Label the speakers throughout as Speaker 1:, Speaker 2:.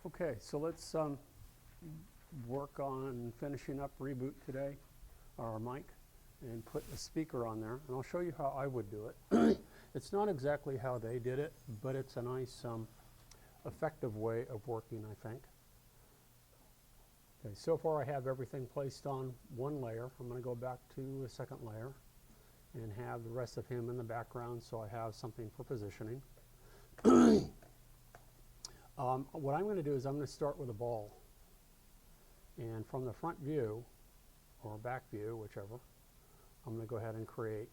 Speaker 1: Okay, so let's work on finishing up Reboot today, our mic, and put a speaker on there. And I'll show you how I would do it. It's not exactly how they did it, but it's a nice, effective way of working, I think. Okay, so far I have everything placed on one layer. I'm going to go back to a second layer and have the rest of him in the background so I have something for positioning. What I'm going to do is I'm going to start with a ball. And from the front view, or back view, whichever, I'm going to go ahead and create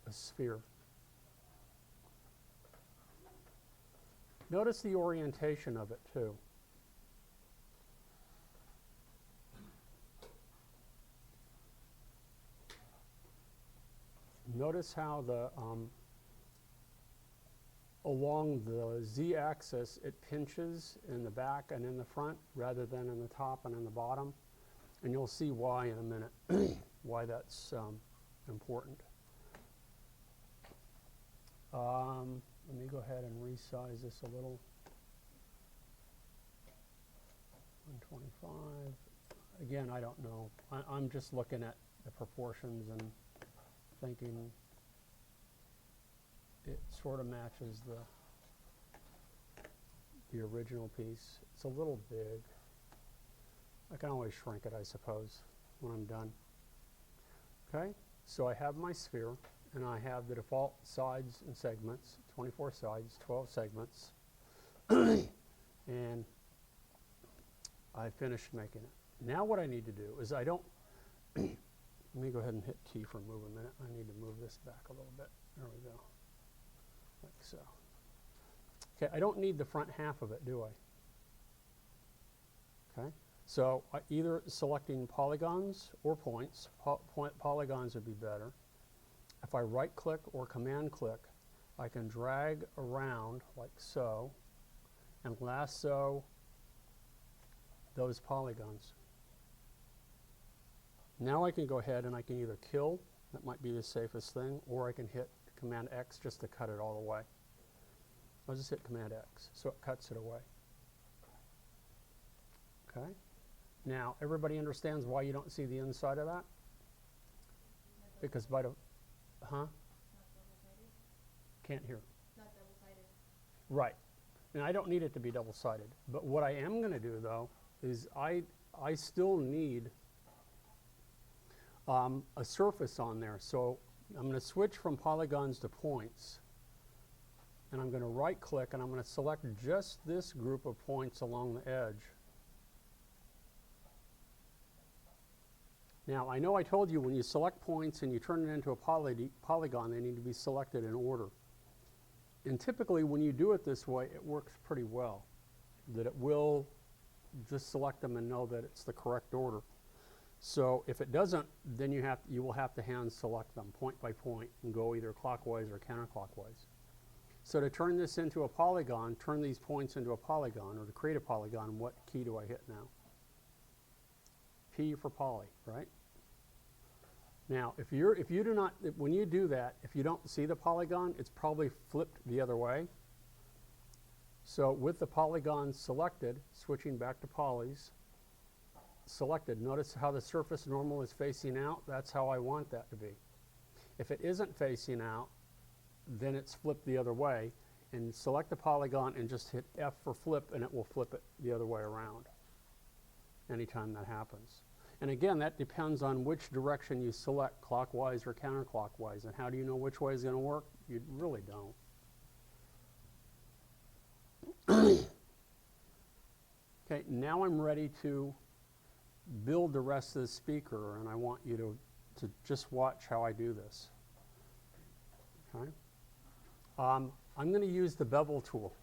Speaker 1: a sphere. Notice the orientation of it too. Notice how the along the z-axis it pinches in the back and in the front rather than in the top and in the bottom, and you'll see why in a minute why that's important. Let me go ahead and resize this a little. 125. Again, I don't know. I'm just looking at the proportions and thinking it sort of matches the original piece. It's a little big. I can always shrink it, I suppose, when I'm done. Okay, so I have my sphere, and I have the default sides and segments, 24 sides, 12 segments, and I finished making it. Now what I need to do is I don't, let me go ahead and hit T for move a minute. I need to move this back a little bit. There we go. Like so. Okay, I don't need the front half of it, do I? Okay, so either selecting polygons or points. Polygons would be better. If I right click or command click, I can drag around like so and lasso those polygons. Now I can go ahead and I can either kill, that might be the safest thing, or I can hit Command X just to cut it all away. I'll just hit Command X, so it cuts it away. Okay. Now, everybody understands why you don't see the inside of that? Because by the, Can't hear.
Speaker 2: Not double-sided.
Speaker 1: Right. And I don't need it to be double-sided. But what I am going to do, though, is I still need a surface on there. So I'm going to switch from polygons to points. And I'm going to right-click, and I'm going to select just this group of points along the edge. Now, I know I told you when you select points and you turn it into a polygon, they need to be selected in order. And typically, when you do it this way, it works pretty well. That it will just select them and know that it's the correct order. So if it doesn't, then you will have to hand select them point by point and go either clockwise or counterclockwise. So to turn this into a polygon, turn these points into a polygon, or to create a polygon, what key do I hit now? P for poly, right? Now, if you do not, when you do that, if you don't see the polygon, it's probably flipped the other way. So with the polygon selected, switching back to polys, selected, notice how the surface normal is facing out. That's how I want that to be. If it isn't facing out, then it's flipped the other way. And select the polygon and just hit F for flip, and it will flip it the other way around anytime that happens. And again, that depends on which direction you select, clockwise or counterclockwise. And how do you know which way is going to work? You really don't. Okay, now I'm ready to build the rest of the speaker, and I want you to just watch how I do this. Okay. I'm going to use the bevel tool.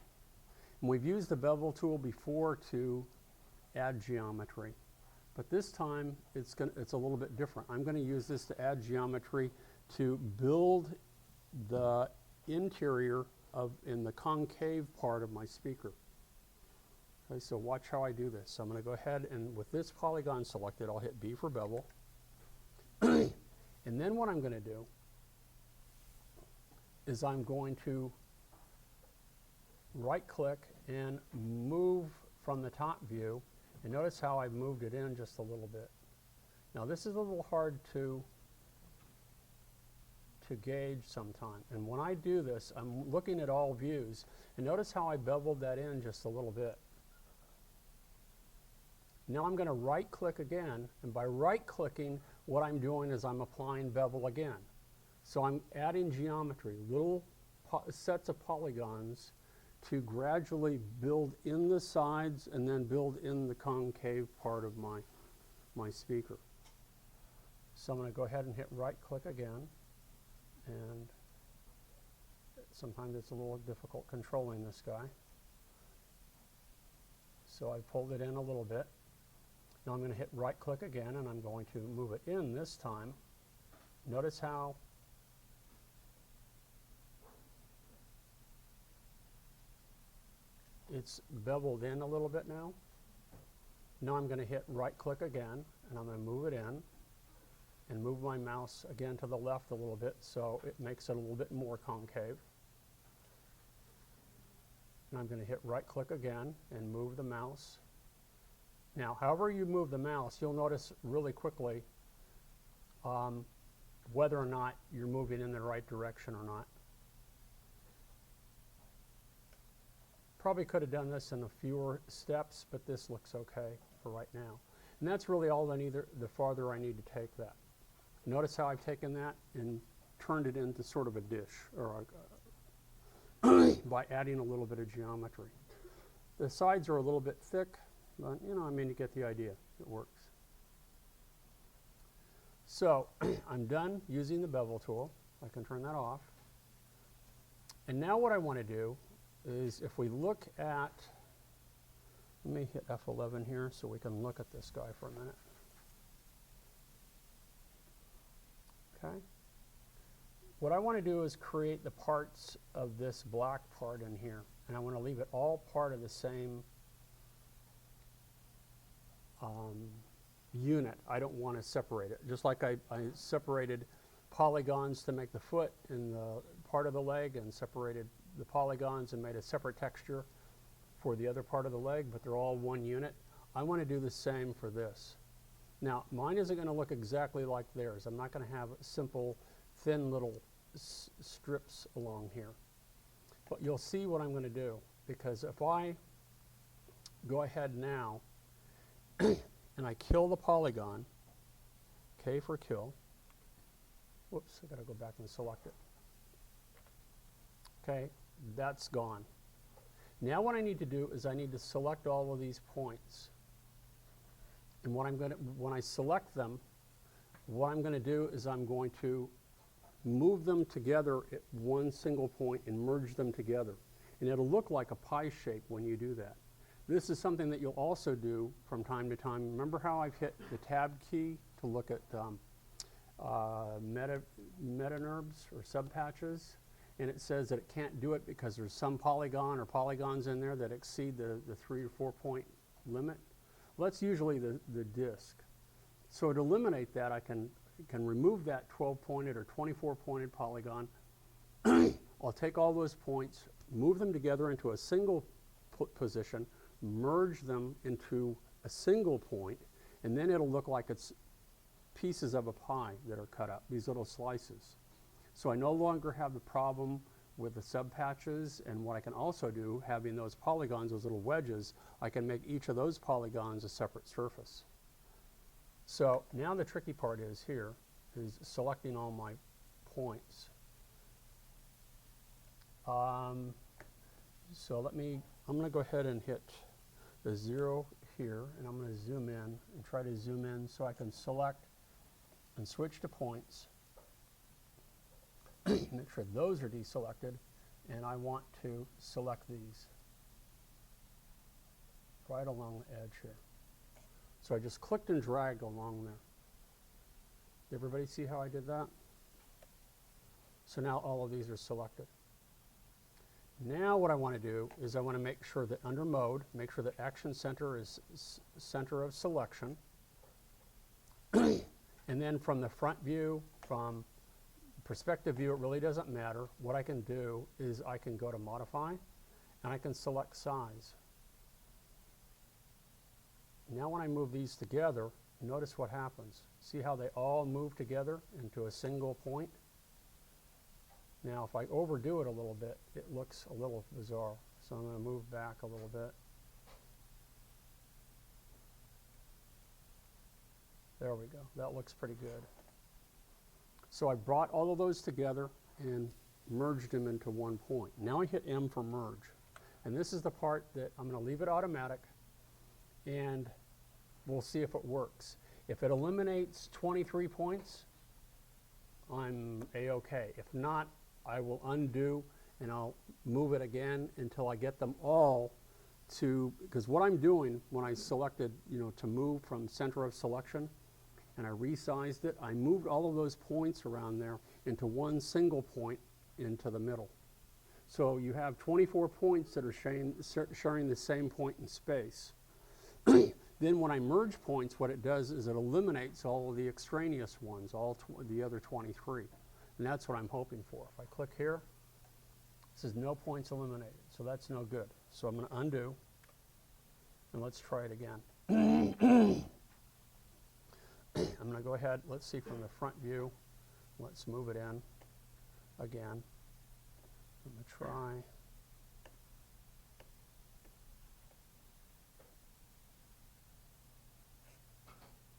Speaker 1: And we've used the bevel tool before to add geometry. But this time, it's a little bit different. I'm going to use this to add geometry to build the interior in the concave part of my speaker. Okay, so watch how I do this. So I'm going to go ahead and with this polygon selected, I'll hit B for bevel. And then what I'm going to do is I'm going to right click and move from the top view, and notice how I've moved it in just a little bit. Now this is a little hard to gauge sometime, and when I do this I'm looking at all views, and notice how I beveled that in just a little bit. Now I'm going to right click again, and by right clicking what I'm doing is I'm applying bevel again. So I'm adding geometry, little sets of polygons to gradually build in the sides and then build in the concave part of my speaker. So I'm going to go ahead and hit right click again, and sometimes it's a little difficult controlling this guy. So I pulled it in a little bit. Now I'm going to hit right click again, and I'm going to move it in this time. Notice how it's beveled in a little bit now. Now I'm going to hit right click again, and I'm going to move it in and move my mouse again to the left a little bit so it makes it a little bit more concave. And I'm going to hit right click again and move the mouse. Now, however you move the mouse, you'll notice really quickly whether or not you're moving in the right direction or not. Probably could have done this in a fewer steps, but this looks okay for right now. And that's really all I need, the farther I need to take that. Notice how I've taken that and turned it into sort of a dish, or by adding a little bit of geometry. The sides are a little bit thick, but you know, I mean, you get the idea. It works. So I'm done using the bevel tool. I can turn that off. And now what I want to do is, if we look at, let me hit F11 here so we can look at this guy for a minute. Okay. What I want to do is create the parts of this black part in here, and I want to leave it all part of the same unit. I don't want to separate it. Just like I separated polygons to make the foot and the part of the leg, and separated the polygons and made a separate texture for the other part of the leg, but they're all one unit. I want to do the same for this. Now, mine isn't going to look exactly like theirs. I'm not going to have simple, thin little strips along here. But you'll see what I'm going to do, because if I go ahead now and I kill the polygon, K for kill. Whoops, I got to go back and select it. Okay, that's gone. Now what I need to do is I need to select all of these points. And what I'm going to, when I select them, what I'm going to do is I'm going to move them together at one single point and merge them together. And it'll look like a pie shape when you do that. This is something that you'll also do from time to time. Remember how I've hit the tab key to look at metanerbs or subpatches? And it says that it can't do it because there's some polygon or polygons in there that exceed the 3 or 4 point limit. Well, that's usually the disk. So to eliminate that, I can remove that 12-pointed or 24-pointed polygon. I'll take all those points, move them together into a single position, merge them into a single point, and then it'll look like it's pieces of a pie that are cut up, these little slices. So I no longer have the problem with the subpatches, and what I can also do, having those polygons, those little wedges, I can make each of those polygons a separate surface. So now the tricky part is here, is selecting all my points. So I'm going to go ahead and hit the 0 here, and I'm going to zoom in and try to zoom in so I can select and switch to points. Make sure those are deselected, and I want to select these right along the edge here. So I just clicked and dragged along there. Did everybody see how I did that? So now all of these are selected. Now what I want to do is I want to make sure that under mode, make sure that action center is center of selection. And then from the front view, from perspective view, it really doesn't matter. What I can do is I can go to modify, and I can select size. Now when I move these together, notice what happens. See how they all move together into a single point? Now if I overdo it a little bit, it looks a little bizarre. So I'm going to move back a little bit. There we go. That looks pretty good. So I brought all of those together and merged them into one point. Now I hit M for merge. And this is the part that I'm going to leave it automatic, and we'll see if it works. If it eliminates 23 points, I'm A-OK. If not, I will undo and I'll move it again until I get them all to, because what I'm doing when I selected, to move from center of selection, and I resized it, I moved all of those points around there into one single point into the middle. So you have 24 points that are sharing the same point in space. Then when I merge points, what it does is it eliminates all of the extraneous ones, the other 23. And that's what I'm hoping for. If I click here, it says no points eliminated. So that's no good. So I'm going to undo, and let's try it again. I'm going to go ahead, let's see from the front view. Let's move it in again. I'm going to try.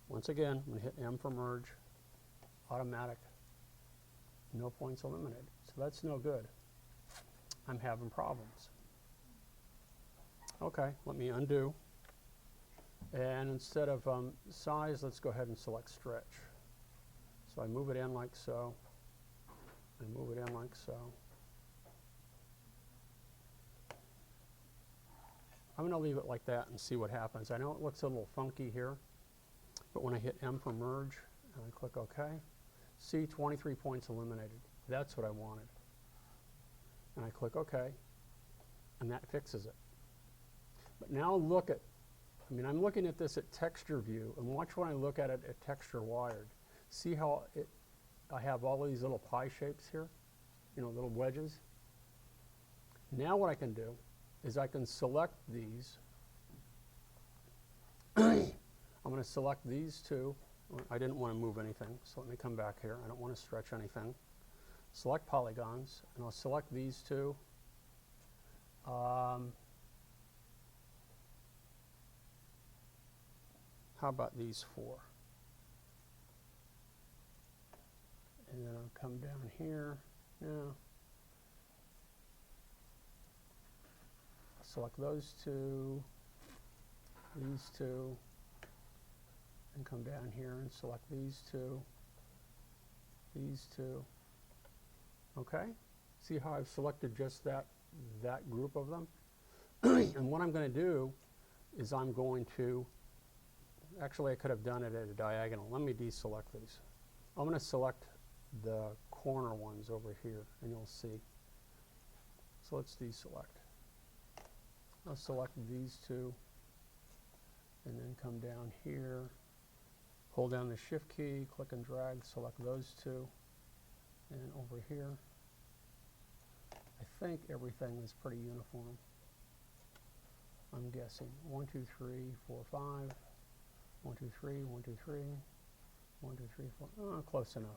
Speaker 1: Once again, I'm going to hit M for merge, automatic, no points eliminated. So that's no good. I'm having problems. Okay, let me undo. And instead of size, let's go ahead and select stretch. So I move it in like so. I move it in like so. I'm going to leave it like that and see what happens. I know it looks a little funky here, but when I hit M for merge and I click OK, see 23 points eliminated. That's what I wanted. And I click OK, and that fixes it. But now look at, I'm looking at this at texture view, and watch when I look at it at texture wired. See how I have all these little pie shapes here, little wedges. Now what I can do is I can select these. I'm going to select these two. I didn't want to move anything, so let me come back here. I don't want to stretch anything. Select polygons, and I'll select these two. How about these four? And then I'll come down here. Now, select those two, these two, and come down here and select these two, these two. Okay? See how I've selected just that group of them? And what I'm going to do is I'm going to, actually I could have done it at a diagonal. Let me deselect these. I'm going to select the corner ones over here, and you'll see. So let's deselect. I'll select these two, and then come down here, hold down the shift key, click and drag, select those two, and over here. I think everything is pretty uniform. I'm guessing 1, 2, 3, 4, 5, 1, 2, 3, 1, 2, 3, 1, 2, 3, 4. Oh, close enough.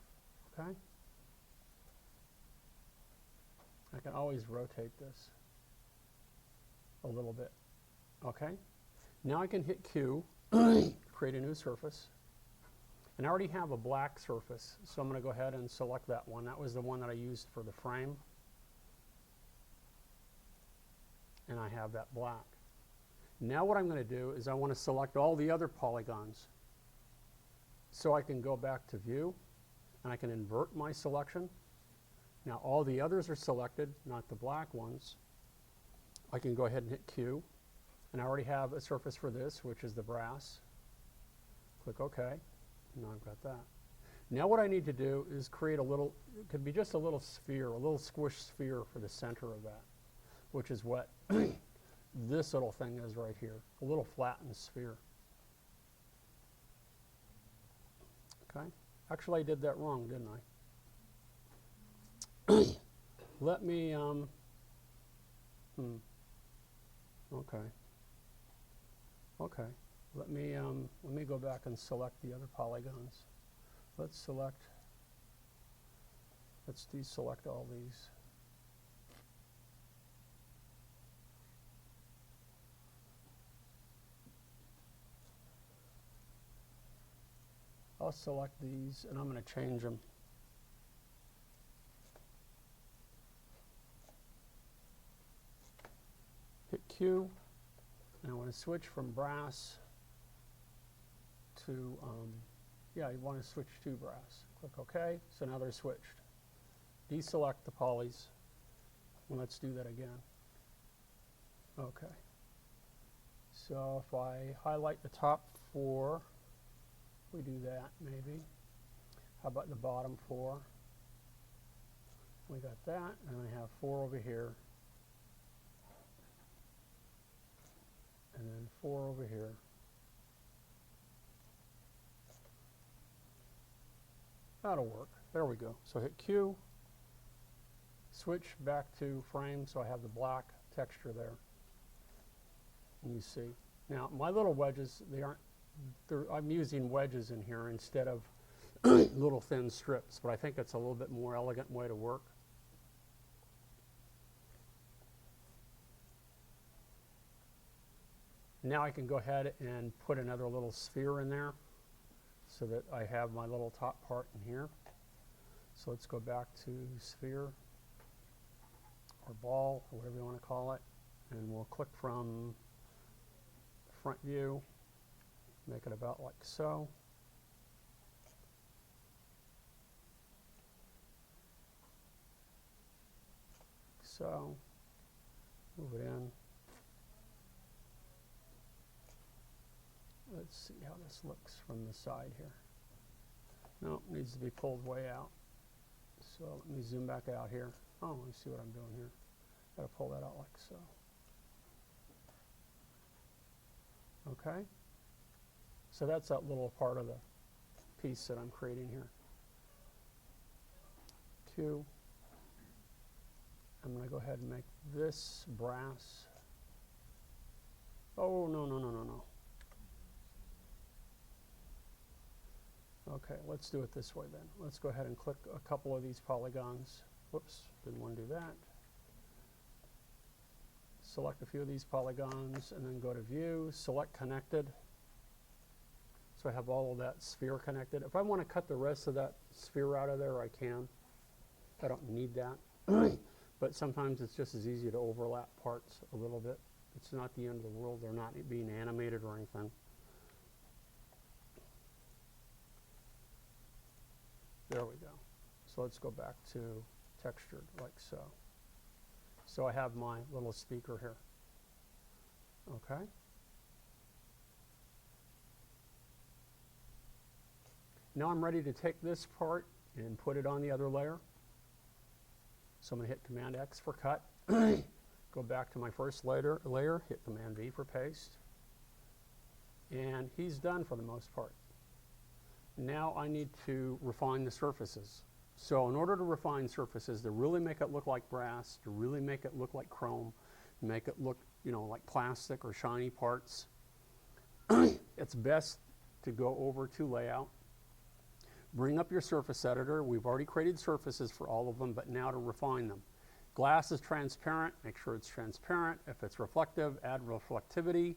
Speaker 1: Okay. I can always rotate this a little bit. Okay. Now I can hit Q, create a new surface. And I already have a black surface, so I'm going to go ahead and select that one. That was the one that I used for the frame. And I have that black. Now what I'm going to do is I want to select all the other polygons. So I can go back to View, and I can invert my selection. Now all the others are selected, not the black ones. I can go ahead and hit Q, and I already have a surface for this, which is the brass. Click OK. Now I've got that. Now what I need to do is create a little, it could be just a little sphere, a little squish sphere for the center of that, which is what this little thing is right here, a little flattened sphere. Okay. Actually, I did that wrong, didn't I? Let me, Okay. Okay. Let me go back and select the other polygons. Let's deselect all these. I'll select these and I'm going to change them. Hit Q, and I want to switch from brass to, yeah, you want to switch to brass. Click OK, so now they're switched. Deselect the polys, and let's do that again. Okay, so if I highlight the top 4, we do that maybe. How about the bottom 4? We got that, and I have 4 over here. And then 4 over here. That'll work. There we go. So hit Q, switch back to frame so I have the black texture there. And you see. Now my little wedges, I'm using wedges in here instead of little thin strips, but I think it's a little bit more elegant way to work. Now I can go ahead and put another little sphere in there so that I have my little top part in here. So let's go back to sphere or ball or whatever you want to call it, and we'll click from front view, make it about like so. So, move it in. Let's see how this looks from the side here. No, it needs to be pulled way out. So let me zoom back out here. Oh, let me see what I'm doing here. Got to pull that out like so. Okay. So that's that little part of the piece that I'm creating here. Q. I'm going to go ahead and make this brass. Oh, no, no, no, no, no. Okay, let's do it this way then. Let's go ahead and click a couple of these polygons. Whoops, didn't want to do that. Select a few of these polygons and then go to View, select Connected. So I have all of that sphere connected. If I want to cut the rest of that sphere out of there, I can. I don't need that. But sometimes it's just as easy to overlap parts a little bit. It's not the end of the world. They're not being animated or anything. There we go. So let's go back to textured like so. So I have my little speaker here. Okay. Now I'm ready to take this part and put it on the other layer. So I'm going to hit Command X for cut. Go back to my first layer, hit Command V for paste. And he's done for the most part. Now I need to refine the surfaces. So in order to refine surfaces, to really make it look like brass, to really make it look like chrome, make it look, you know, like plastic or shiny parts, it's best to go over to Layout, bring up your surface editor. We've already created surfaces for all of them, but now to refine them. Glass is transparent, make sure it's transparent. If it's reflective, add reflectivity.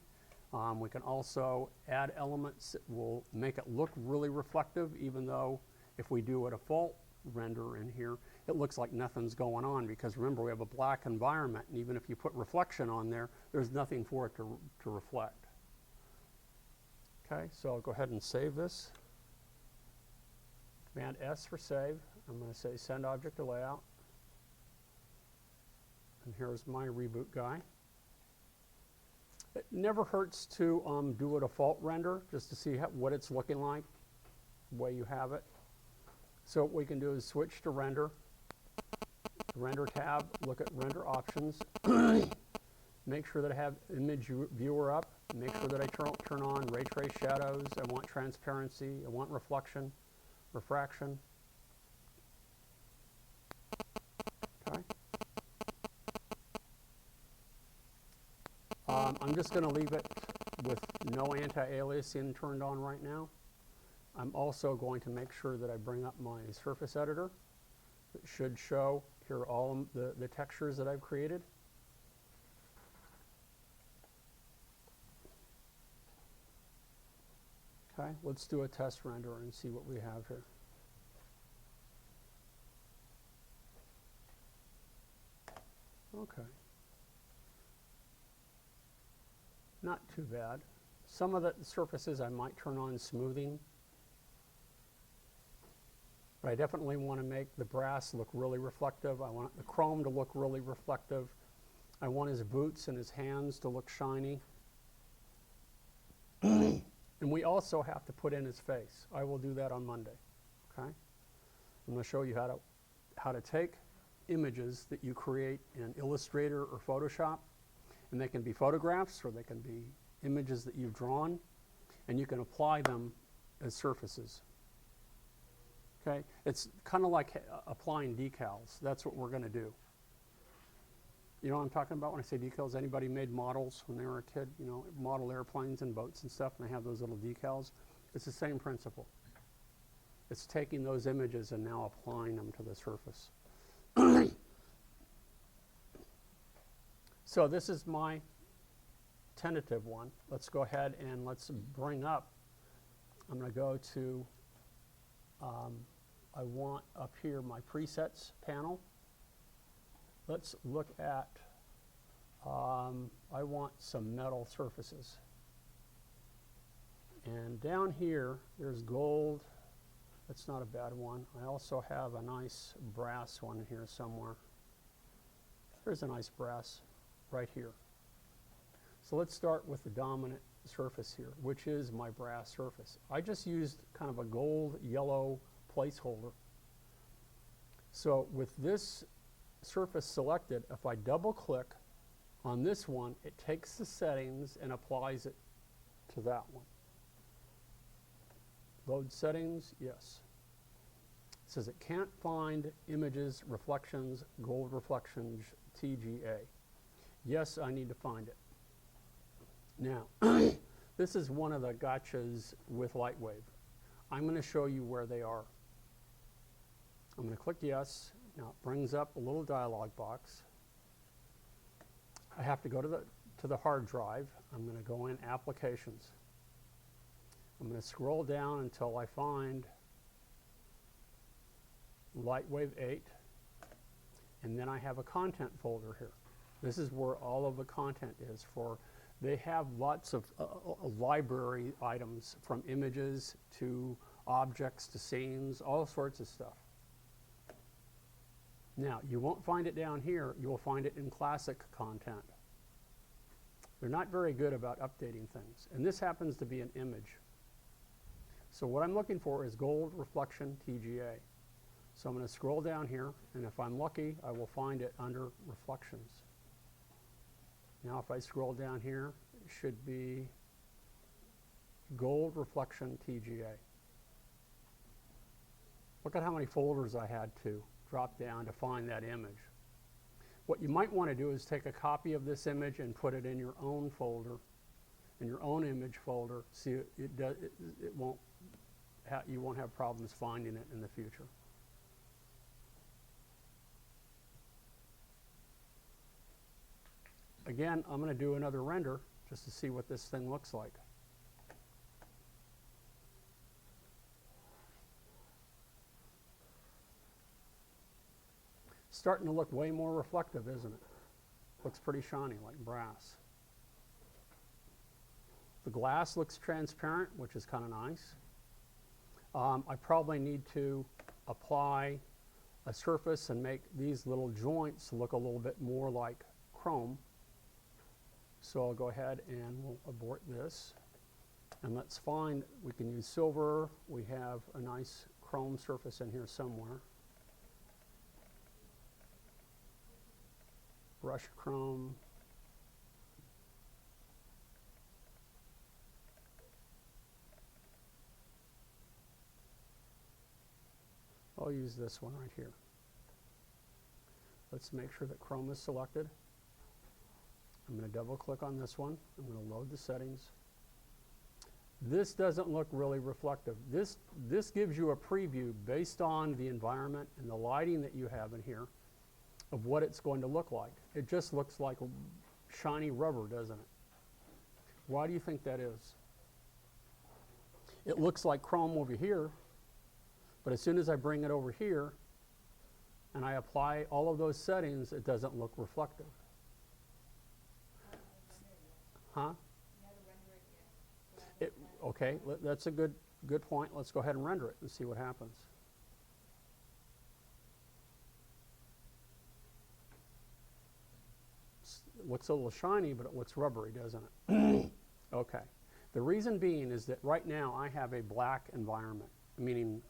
Speaker 1: We can also add elements that will make it look really reflective, even though if we do a default render in here, it looks like nothing's going on, because remember, we have a black environment, and even if you put reflection on there, there's nothing for it to reflect. Okay, so I'll go ahead and save this. Command S for save. I'm going to say send object to layout. And here's my reboot guy. It never hurts to do a default render just to see what it's looking like, the way you have it. So what we can do is switch to render. Render tab, look at render options. Make sure that I have image viewer up. Make sure that I turn on ray trace shadows. I want transparency. I want reflection, refraction. Okay. I'm just going to leave it with no anti-aliasing turned on right now. I'm also going to make sure that I bring up my surface editor. It should show here all the textures that I've created. Okay, let's do a test render and see what we have here. Okay. Not too bad. Some of the surfaces I might turn on smoothing. But I definitely want to make the brass look really reflective. I want the chrome to look really reflective. I want his boots and his hands to look shiny. And we also have to put in his face. I will do that on Monday. Okay? I'm going to show you how to take images that you create in Illustrator or Photoshop, and they can be photographs or they can be images that you've drawn, and you can apply them as surfaces. Okay? It's kind of like applying decals. That's what we're going to do. You know what I'm talking about when I say decals? Anybody made models when they were a kid? You know, model airplanes and boats and stuff, and they have those little decals. It's the same principle. It's taking those images and now applying them to the surface. So this is my tentative one. Let's go ahead and let's bring up, I'm going to go to, I want up here my presets panel. Let's look at, I want some metal surfaces. And down here, there's gold. That's not a bad one. I also have a nice brass one here somewhere. There's a nice brass right here. So let's start with the dominant surface here, which is my brass surface. I just used kind of a gold yellow placeholder. So with this surface selected, if I double click on this one, it takes the settings and applies it to that one. Load settings, yes. It says it can't find images, reflections, gold reflections, TGA. Yes, I need to find it. Now, this is one of the gotchas with Lightwave. I'm going to show you where they are. I'm going to click yes. Now it brings up a little dialog box. I have to go to the hard drive. I'm going to go in Applications. I'm going to scroll down until I find Lightwave 8, and then I have a content folder here. This is where all of the content is for. They have lots of library items, from images to objects to scenes, all sorts of stuff. Now, you won't find it down here. You will find it in classic content. They're not very good about updating things. And this happens to be an image. So what I'm looking for is gold reflection TGA. So I'm going to scroll down here, and if I'm lucky, I will find it under reflections. Now if I scroll down here, it should be gold reflection TGA. Look at how many folders I had to drop down to find that image. What you might want to do is take a copy of this image and put it in your own folder, in your own image folder. See, you won't have problems finding it in the future. Again, I'm going to do another render just to see what this thing looks like. Starting to look way more reflective, isn't it? Looks pretty shiny, like brass. The glass looks transparent, which is kind of nice. I probably need to apply a surface and make these little joints look a little bit more like chrome. So I'll go ahead and we'll abort this. And let's find, we can use silver. We have a nice chrome surface in here somewhere. Brush chrome. I'll use this one right here. Let's make sure that chrome is selected. I'm going to double click on this one. I'm going to load the settings. This doesn't look really reflective. This gives you a preview based on the environment and the lighting that you have in here of what it's going to look like. It just looks like shiny rubber, doesn't it? Why do you think that is? It looks like chrome over here, but as soon as I bring it over here and I apply all of those settings, it doesn't look reflective. Huh? Okay, that's a good point. Let's go ahead and render it and see what happens. It looks a little shiny, but it looks rubbery, doesn't it? Okay. The reason being is that right now I have a black environment, meaning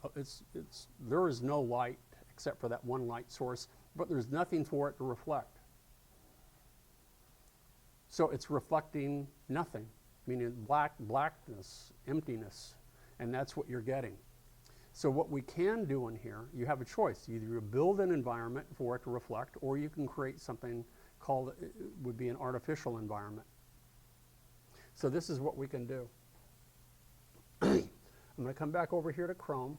Speaker 1: there is no light except for that one light source, but there's nothing for it to reflect. So it's reflecting nothing, meaning blackness, emptiness, and that's what you're getting. So what we can do in here, you have a choice. Either you build an environment for it to reflect, or you can create something called, would be an artificial environment. So this is what we can do. I'm going to come back over here to Chrome,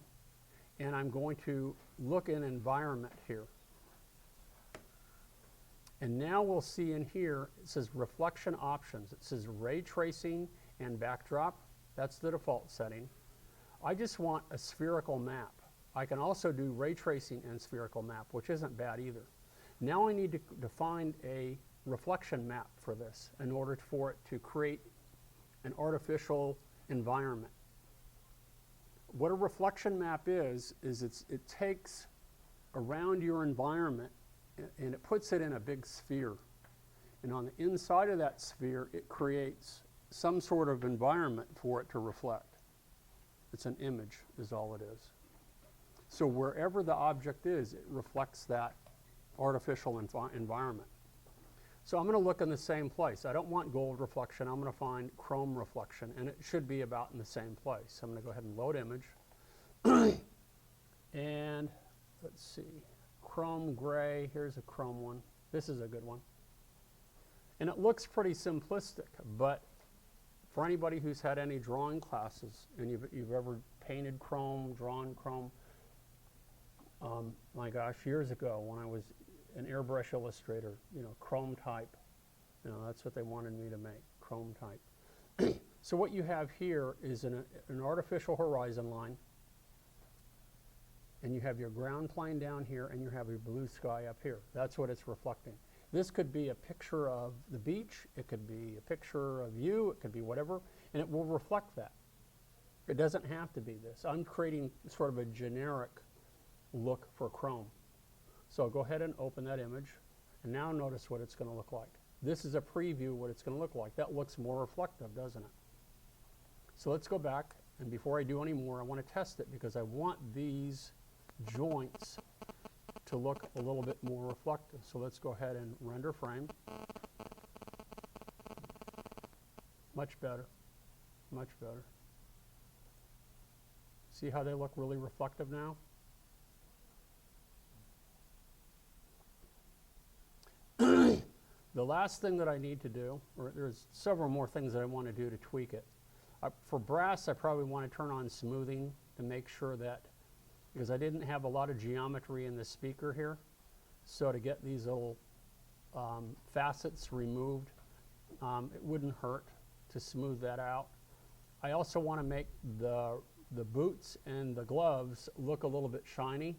Speaker 1: and I'm going to look in environment here. And now we'll see in here, it says reflection options. It says ray tracing and backdrop. That's the default setting. I just want a spherical map. I can also do ray tracing and spherical map, which isn't bad either. Now I need to define a reflection map for this in order for it to create an artificial environment. What a reflection map is it takes around your environment and it puts it in a big sphere. And on the inside of that sphere, it creates some sort of environment for it to reflect. It's an image, is all it is. So wherever the object is, it reflects that artificial environment. So I'm going to look in the same place. I don't want gold reflection. I'm going to find chrome reflection, and it should be about in the same place. I'm going to go ahead and load image. And let's see. Chrome gray, here's a chrome one. This is a good one. And it looks pretty simplistic, but for anybody who's had any drawing classes and you've ever painted chrome, drawn chrome, my gosh, years ago when I was an airbrush illustrator, chrome type, that's what they wanted me to make, chrome type. So what you have here is an artificial horizon line, and you have your ground plane down here, and you have your blue sky up here. That's what it's reflecting. This could be a picture of the beach, it could be a picture of you, it could be whatever, and it will reflect that. It doesn't have to be this. I'm creating sort of a generic look for chrome. So I'll go ahead and open that image, and now notice what it's going to look like. This is a preview of what it's going to look like. That looks more reflective, doesn't it? So let's go back, and before I do any more, I want to test it because I want these joints to look a little bit more reflective. So let's go ahead and render frame. Much better, much better. See how they look really reflective now? The last thing that I need to do, or there's several more things that I want to do to tweak it. For brass, I probably want to turn on smoothing to make sure that, because I didn't have a lot of geometry in the speaker here, so to get these little facets removed, it wouldn't hurt to smooth that out. I also want to make the boots and the gloves look a little bit shiny.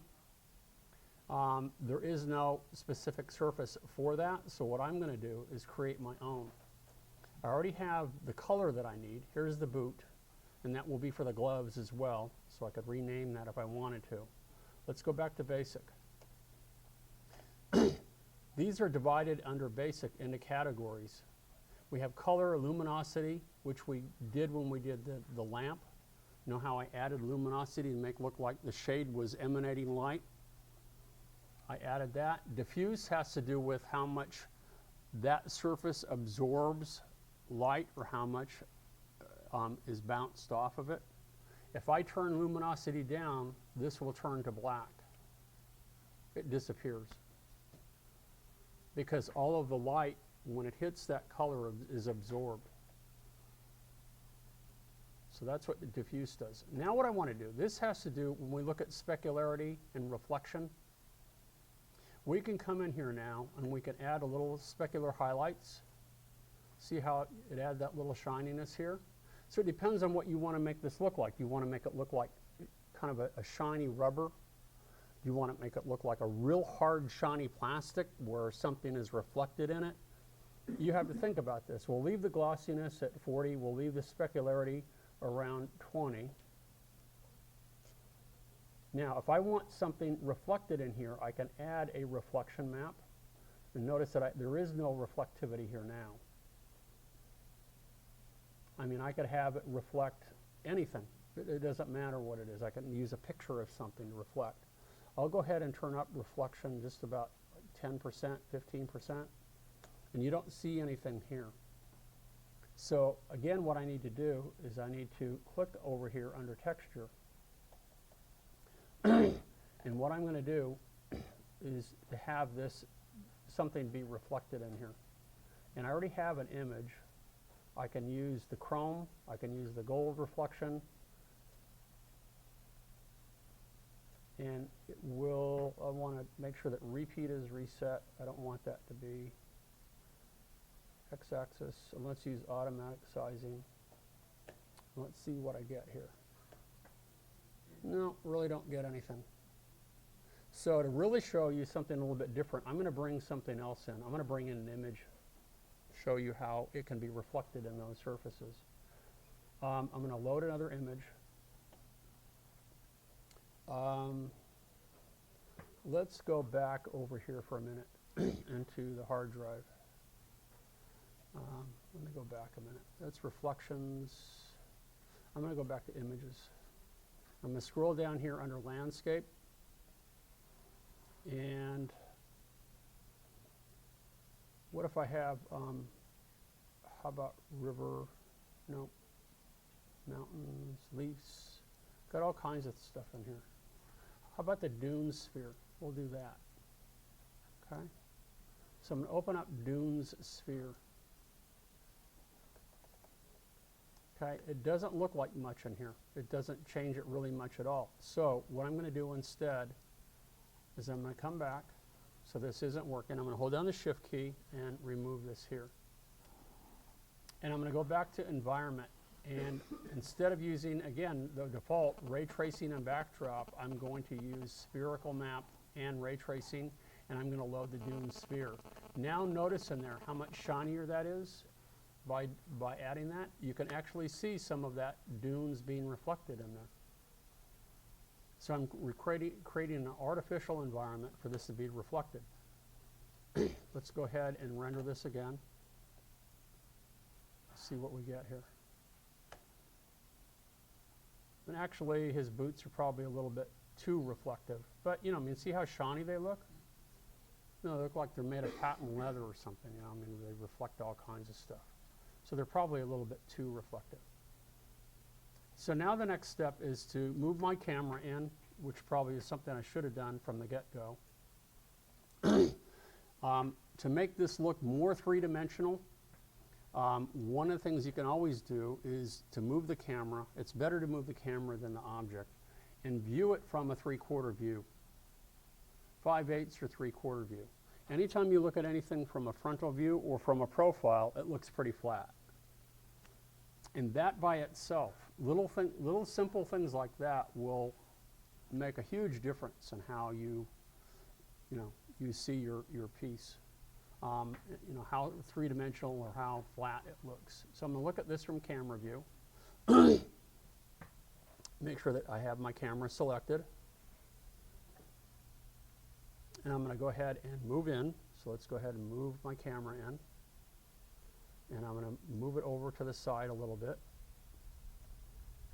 Speaker 1: There is no specific surface for that, so what I'm going to do is create my own. I already have the color that I need. Here's the boot, and that will be for the gloves as well, so I could rename that if I wanted to. Let's go back to basic. These are divided under basic into categories. We have color, luminosity, which we did when we did the lamp. You know how I added luminosity to make it look like the shade was emanating light? I added that. Diffuse has to do with how much that surface absorbs light or how much is bounced off of it. If I turn luminosity down, this will turn to black. It disappears. Because all of the light when it hits that color is absorbed. So that's what the diffuse does. Now what I want to do, this has to do, when we look at specularity and reflection, we can come in here now and we can add a little specular highlights. See how it adds that little shininess here? So it depends on what you want to make this look like. You want to make it look like kind of a shiny rubber. You want to make it look like a real hard, shiny plastic where something is reflected in it. You have to think about this. We'll leave the glossiness at 40. We'll leave the specularity around 20. Now, if I want something reflected in here, I can add a reflection map. And notice that there is no reflectivity here now. I mean, I could have it reflect anything. It doesn't matter what it is. I can use a picture of something to reflect. I'll go ahead and turn up reflection just about 10%, 15%, and you don't see anything here. So again, what I need to do is I need to click over here under texture. And what I'm going to do is to have this something be reflected in here. And I already have an image. I can use the chrome, I can use the gold reflection, and it will, I want to make sure that repeat is reset. I don't want that to be x-axis. So let's use automatic sizing. Let's see what I get here. No, really don't get anything. So to really show you something a little bit different, I'm going to bring something else in. I'm going to bring in an image, show you how it can be reflected in those surfaces. I'm going to load another image. Let's go back over here for a minute into the hard drive. Let me go back a minute. That's reflections. I'm going to go back to images. I'm going to scroll down here under landscape. And what if I have, how about river? Nope. Mountains, leaves. Got all kinds of stuff in here. How about the dunes sphere? We'll do that. Okay. So I'm going to open up dunes sphere. Okay. It doesn't look like much in here. It doesn't change it really much at all. So what I'm going to do instead is I'm going to come back. So this isn't working. I'm going to hold down the shift key and remove this here. And I'm going to go back to environment. And instead of using, again, the default ray tracing and backdrop, I'm going to use spherical map and ray tracing, and I'm going to load the dune sphere. Now notice in there how much shinier that is by adding that. You can actually see some of that dunes being reflected in there. So I'm creating an artificial environment for this to be reflected. Let's go ahead and render this again. See what we get here. And actually, his boots are probably a little bit too reflective. But, you know, I mean, see how shiny they look? You know, they look like they're made of patent leather or something. You know, I mean, they reflect all kinds of stuff. So they're probably a little bit too reflective. So now the next step is to move my camera in, which probably is something I should have done from the get-go. To make this look more three-dimensional, one of the things you can always do is to move the camera. It's better to move the camera than the object, and view it from a 3/4 view, 5/8 or 3/4 view. Anytime you look at anything from a frontal view or from a profile, it looks pretty flat. And that by itself, little simple things like that will make a huge difference in how you see your piece. You know, how three-dimensional or how flat it looks. So I'm going to look at this from camera view. Make sure that I have my camera selected. And I'm going to go ahead and move in. So let's go ahead and move my camera in. And I'm going to move it over to the side a little bit.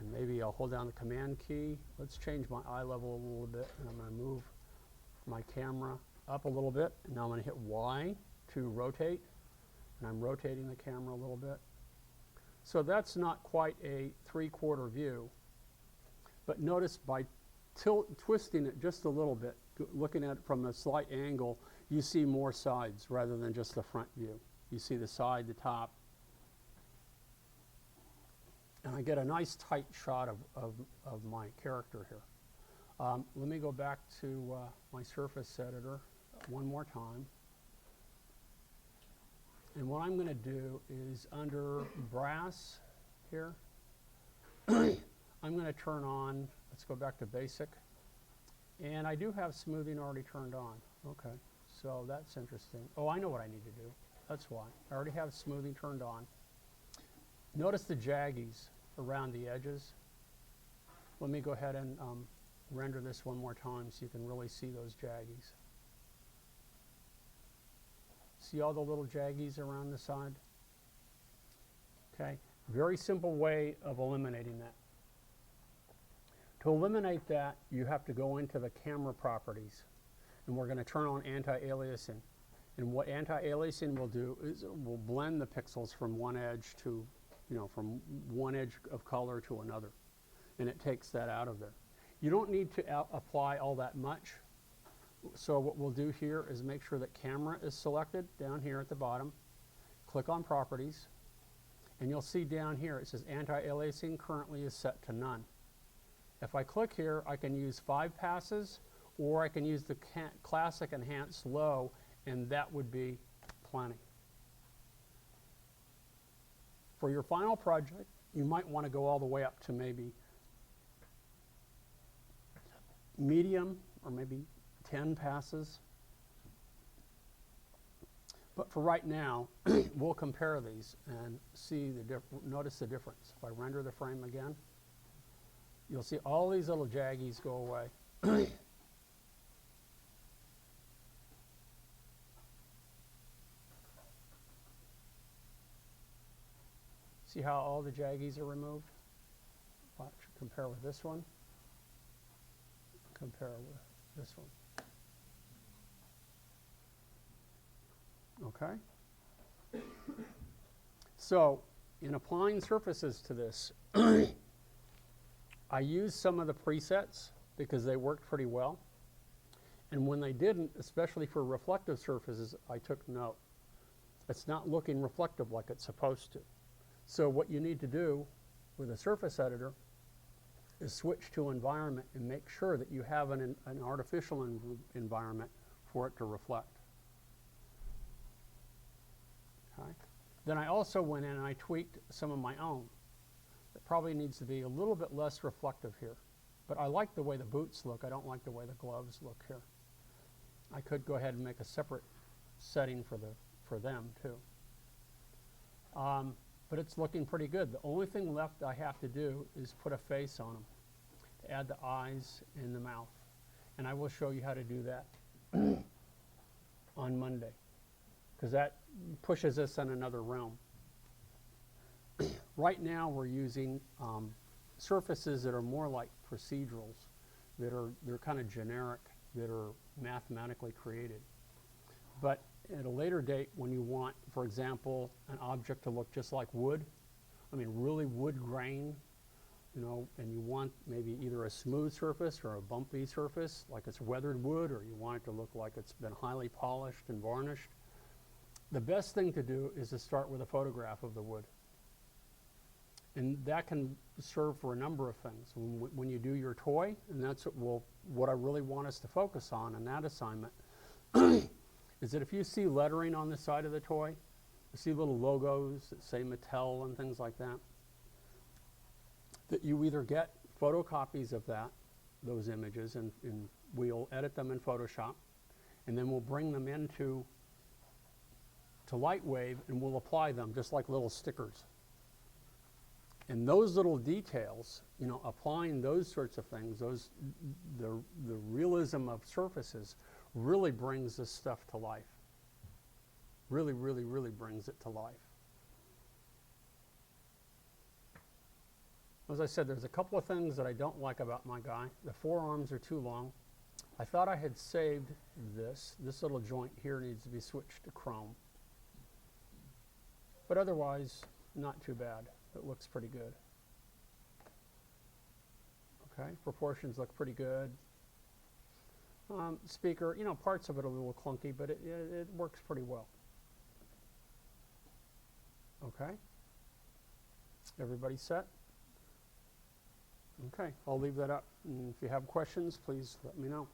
Speaker 1: And maybe I'll hold down the command key. Let's change my eye level a little bit. And I'm going to move my camera up a little bit. And now I'm going to hit Y to rotate. And I'm rotating the camera a little bit. So that's not quite a 3/4 view. But notice by twisting it just a little bit, looking at it from a slight angle, you see more sides rather than just the front view. You see the side, the top. And I get a nice tight shot of my character here. Let me go back to my surface editor one more time. And what I'm going to do is under brass here, I'm going to turn on, let's go back to basic. And I do have smoothing already turned on. Okay, so that's interesting. Oh, I know what I need to do. That's why. I already have smoothing turned on. Notice the jaggies around the edges. Let me go ahead and render this one more time so you can really see those jaggies. See all the little jaggies around the side? Okay, very simple way of eliminating that. To eliminate that, you have to go into the camera properties, and we're going to turn on anti-aliasing. And what anti-aliasing will do is it will blend the pixels from one edge to, from one edge of color to another, and it takes that out of there. You don't need to apply all that much. So what we'll do here is make sure that camera is selected down here at the bottom. Click on properties, and you'll see down here it says anti-aliasing currently is set to none. If I click here, I can use 5 passes, or I can use the classic enhance low, and that would be plenty. For your final project, you might want to go all the way up to maybe medium, or maybe 10 passes. But for right now, we'll compare these and see notice the difference. If I render the frame again, you'll see all these little jaggies go away. See how all the jaggies are removed? Watch, compare with this one. Compare with this one. Okay? So, in applying surfaces to this, I used some of the presets because they worked pretty well. And when they didn't, especially for reflective surfaces, I took note. It's not looking reflective like it's supposed to. So what you need to do with a surface editor is switch to environment and make sure that you have an artificial environment for it to reflect. Okay. Then I also went in and I tweaked some of my own. It probably needs to be a little bit less reflective here. But I like the way the boots look. I don't like the way the gloves look here. I could go ahead and make a separate setting for them too. But it's looking pretty good. The only thing left I have to do is put a face on them to add the eyes and the mouth. And I will show you how to do that on Monday, because that pushes us in another realm. Right now we're using surfaces that are more like procedurals, they're kind of generic, that are mathematically created. But at a later date, when you want, for example, an object to look just like wood, I mean really wood grain, and you want maybe either a smooth surface or a bumpy surface, like it's weathered wood, or you want it to look like it's been highly polished and varnished, the best thing to do is to start with a photograph of the wood. And that can serve for a number of things. When you do your toy, and that's what I really want us to focus on in that assignment, is that if you see lettering on the side of the toy, you see little logos that say Mattel and things like that, that you either get photocopies of those images, and we'll edit them in Photoshop, and then we'll bring them into Lightwave, and we'll apply them just like little stickers. And those little details, applying those sorts of things, the realism of surfaces really brings this stuff to life. Really, really, really brings it to life. As I said, there's a couple of things that I don't like about my guy. The forearms are too long. I thought I had saved this. This little joint here needs to be switched to chrome. But otherwise, not too bad. It looks pretty good. Okay, proportions look pretty good. Speaker, parts of it are a little clunky, but it works pretty well. Okay? Everybody set? Okay, I'll leave that up. And if you have questions, please let me know.